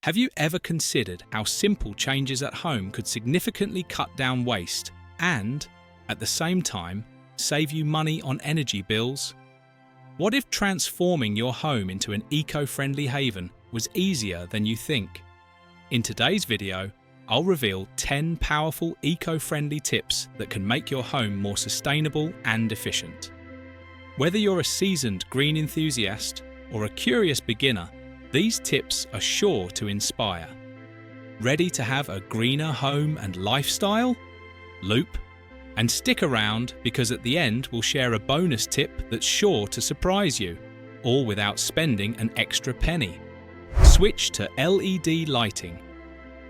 Have you ever considered how simple changes at home could significantly cut down waste and, at the same time, save you money on energy bills? What if transforming your home into an eco-friendly haven was easier than you think? In today's video, I'll reveal 10 powerful eco-friendly tips that can make your home more sustainable and efficient. Whether you're a seasoned green enthusiast or a curious beginner, these tips are sure to inspire. Ready to have a greener home and lifestyle? Loop. And stick around because at the end we'll share a bonus tip that's sure to surprise you, all without spending an extra penny. Switch to LED lighting.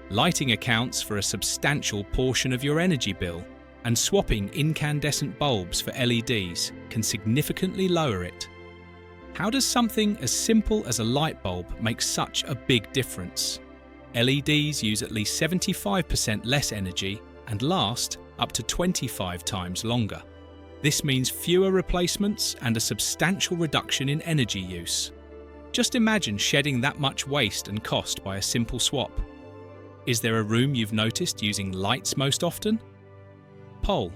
Lighting accounts for a substantial portion of your energy bill, and swapping incandescent bulbs for LEDs can significantly lower it. How does something as simple as a light bulb make such a big difference? LEDs use at least 75% less energy and last up to 25 times longer. This means fewer replacements and a substantial reduction in energy use. Just imagine shedding that much waste and cost by a simple swap. Is there a room you've noticed using lights most often? Poll.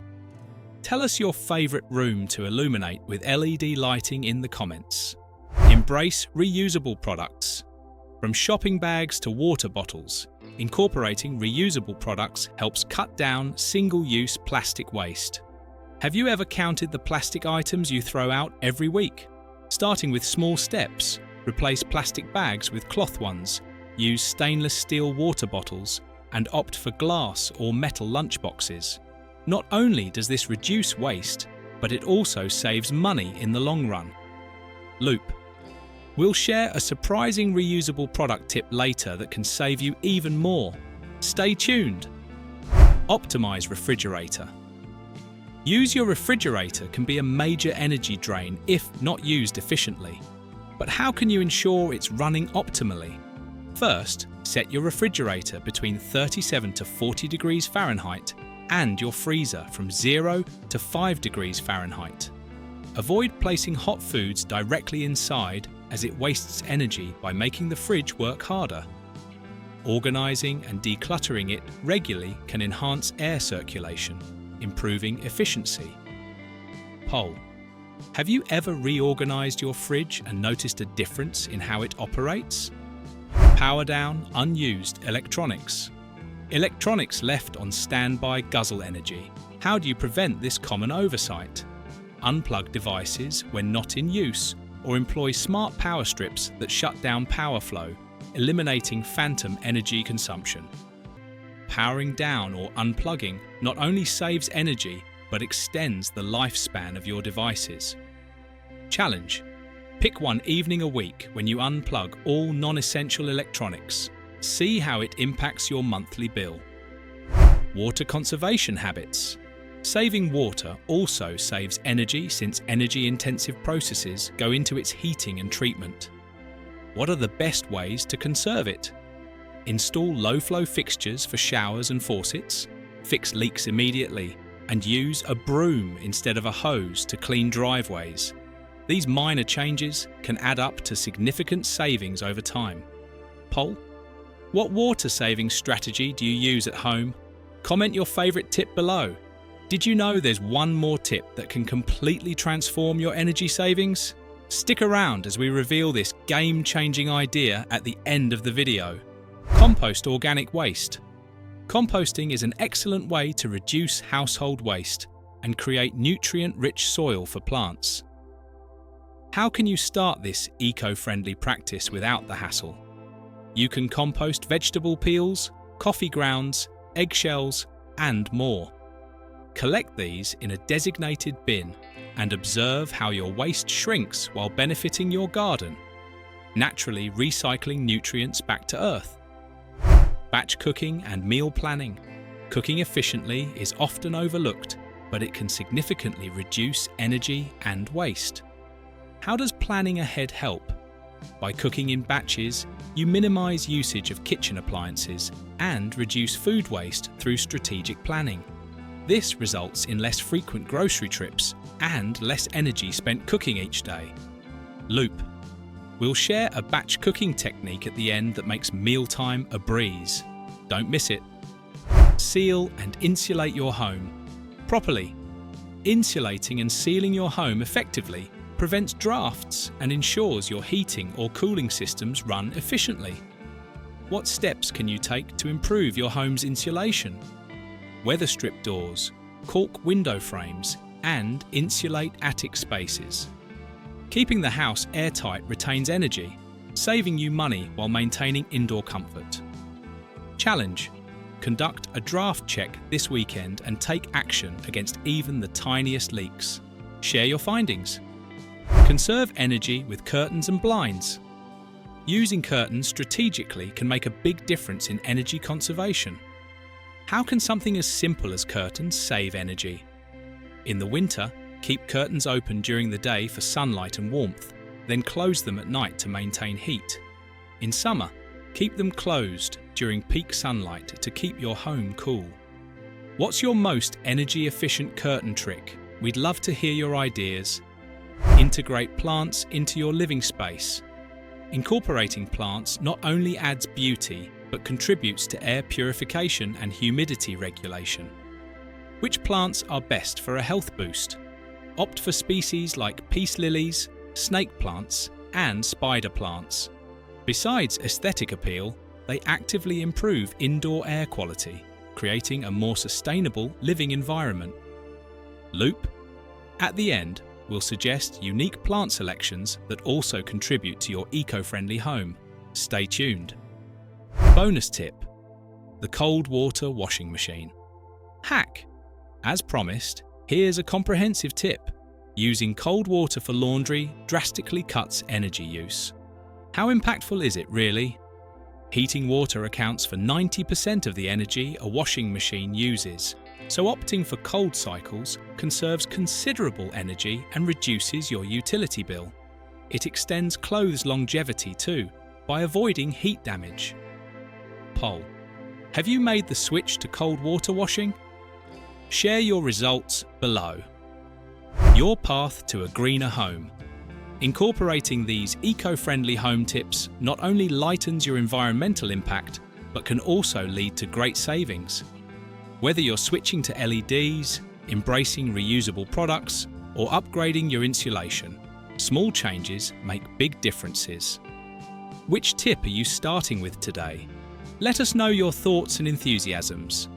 Tell us your favourite room to illuminate with LED lighting in the comments. Embrace reusable products. From shopping bags to water bottles, incorporating reusable products helps cut down single-use plastic waste. Have you ever counted the plastic items you throw out every week? Starting with small steps, replace plastic bags with cloth ones, use stainless steel water bottles, and opt for glass or metal lunchboxes. Not only does this reduce waste, but it also saves money in the long run. Loop. We'll share a surprising reusable product tip later that can save you even more. Stay tuned. Optimize refrigerator. Use your refrigerator can be a major energy drain if not used efficiently. But how can you ensure it's running optimally? First, set your refrigerator between 37 to 40 degrees Fahrenheit and your freezer from 0 to 5 degrees Fahrenheit. Avoid placing hot foods directly inside as it wastes energy by making the fridge work harder. Organising and decluttering it regularly can enhance air circulation, improving efficiency. Poll. Have you ever reorganised your fridge and noticed a difference in how it operates? Power down unused electronics. Electronics left on standby guzzle energy. How do you prevent this common oversight? Unplug devices when not in use, or employ smart power strips that shut down power flow, eliminating phantom energy consumption. Powering down or unplugging not only saves energy, but extends the lifespan of your devices. Challenge. Pick one evening a week when you unplug all non-essential electronics. See how it impacts your monthly bill. Water conservation habits. Saving water also saves energy since energy-intensive processes go into its heating and treatment. What are the best ways to conserve it? Install low-flow fixtures for showers and faucets, fix leaks immediately, and use a broom instead of a hose to clean driveways. These minor changes can add up to significant savings over time. Poll. What water-saving strategy do you use at home? Comment your favourite tip below. Did you know there's one more tip that can completely transform your energy savings? Stick around as we reveal this game-changing idea at the end of the video. Compost organic waste. Composting is an excellent way to reduce household waste and create nutrient-rich soil for plants. How can you start this eco-friendly practice without the hassle? You can compost vegetable peels, coffee grounds, eggshells, and more. Collect these in a designated bin and observe how your waste shrinks while benefiting your garden, naturally recycling nutrients back to earth. Batch cooking and meal planning. Cooking efficiently is often overlooked, but it can significantly reduce energy and waste. How does planning ahead help? By cooking in batches, you minimize usage of kitchen appliances and reduce food waste through strategic planning. This results in less frequent grocery trips and less energy spent cooking each day. Loop. We'll share a batch cooking technique at the end that makes mealtime a breeze. Don't miss it. Seal and insulate your home properly. Insulating and sealing your home effectively prevents drafts and ensures your heating or cooling systems run efficiently. What steps can you take to improve your home's insulation? Weather strip doors, cork window frames, and insulate attic spaces. Keeping the house airtight retains energy, saving you money while maintaining indoor comfort. Challenge: conduct a draft check this weekend and take action against even the tiniest leaks. Share your findings. Conserve energy with curtains and blinds. Using curtains strategically can make a big difference in energy conservation. How can something as simple as curtains save energy? In the winter, keep curtains open during the day for sunlight and warmth, then close them at night to maintain heat. In summer, keep them closed during peak sunlight to keep your home cool. What's your most energy-efficient curtain trick? We'd love to hear your ideas. Integrate plants into your living space. Incorporating plants not only adds beauty, but contributes to air purification and humidity regulation. Which plants are best for a health boost? Opt for species like peace lilies, snake plants, and spider plants. Besides aesthetic appeal, they actively improve indoor air quality, creating a more sustainable living environment. Loop. At the end, we'll suggest unique plant selections that also contribute to your eco-friendly home. Stay tuned. Bonus tip: the cold water washing machine. Hack. As promised, here's a comprehensive tip. Using cold water for laundry drastically cuts energy use. How impactful is it really? Heating water accounts for 90% of the energy a washing machine uses, so opting for cold cycles conserves considerable energy and reduces your utility bill. It extends clothes' longevity too, by avoiding heat damage. Poll: have you made the switch to cold water washing? Share your results below. Your path to a greener home. Incorporating these eco-friendly home tips not only lightens your environmental impact, but can also lead to great savings. Whether you're switching to LEDs, embracing reusable products, or upgrading your insulation, small changes make big differences. Which tip are you starting with today? Let us know your thoughts and enthusiasms.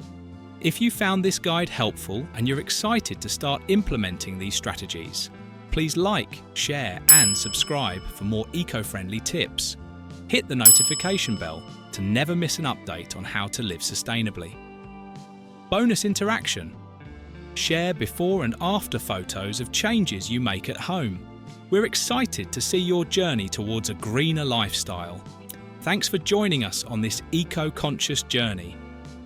If you found this guide helpful and you're excited to start implementing these strategies, please like, share, and subscribe for more eco-friendly tips. Hit the notification bell to never miss an update on how to live sustainably. Bonus interaction: share before and after photos of changes you make at home. We're excited to see your journey towards a greener lifestyle. Thanks for joining us on this eco-conscious journey.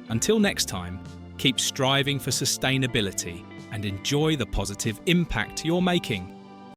Until next time, keep striving for sustainability and enjoy the positive impact you're making.